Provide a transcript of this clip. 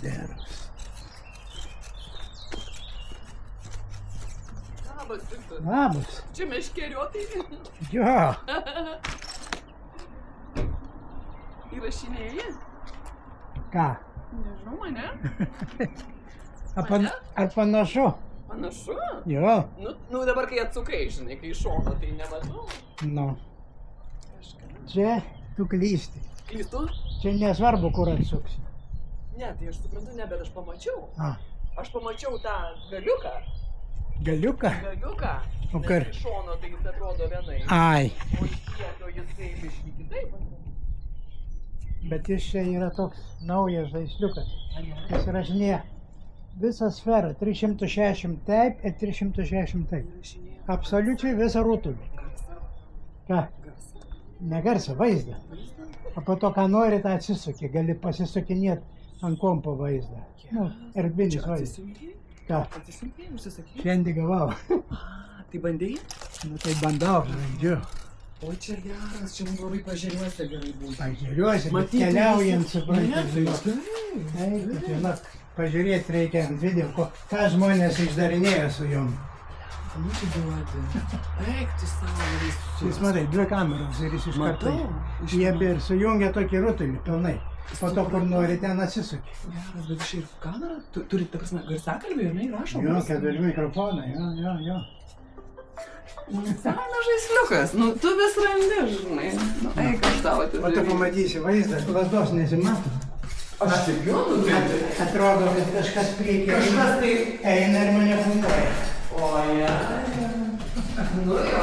Geras. Labas, Viktor. Labas. Čia meškeriotai. Jo. Įrašinėjai? Ką? Nežinau, mane. Ar panašu? Panašu? Jo. Nu dabar kai atsukai, žinai, kai iš šono, tai nematau. Nu. Kažką. Čia tu klysti. Klystu? Čia nesvarbu, kur atsuksi. Ne, tai aš suprantu, ne, bet aš pamačiau. A, Aš pamačiau tą galiuką. galiuką? Galiuką. O Nes kur? iš šono tai jis atrodo vienai. Ai, O iš priekio jisai biškį kitaip. bet jis čia yra toks naujas žaisliukas. Jis ražinėja visą sferą, 360 taip ir 360 taip. Įrašinėjau. Absoliučiai visą rutulį. Garsą. Ką? Garsą. Negarsą, vaizdą. Vaizdą? O po to, ką nori, tą atsisukį. Gali pasisukinėti ant kompo vaizdą. Nu, erdvinis Čia vaizdas. atsisiuntei? Ką? Atsisiuntei, užsisakei? Šiandien gavau. Tai bandėjai? Nu, tai bandau, žaidžiu. O čia geras, čia mums labai pažiūrėjuose gerai būtų. Pažiūriuosi, bet Matyti keliaujant, visi- suprantu, Ne, žinok. tai Taip, žinok, pažiūrėti reikia ant video, ką žmonės išdarinėja su jom. Nu, tu duodi. Eik, tu savo visus. Jis matai, dvi kameros ir jis iš karto. Matau. Jie ir sujungia tokį rutulį pilnai. Po to, kur nori, ten atsisukė. Geras, bet šiaip kamera, turi, ta prasme, garsakalbį, jinai rašo. Jo, keturi mikrofonai, jo. Senas žaisliukas, nu tu vis randi, žinai. Nu, eik, aš tau O tu atidarysiu. pamatysi vaizdą, lasdos nesimato. Aš taip jau, nu tai. Atrodo, kad kažkas priekyje Kažkas tai. eina ir mane filmuoja. O, ja. Nu jo,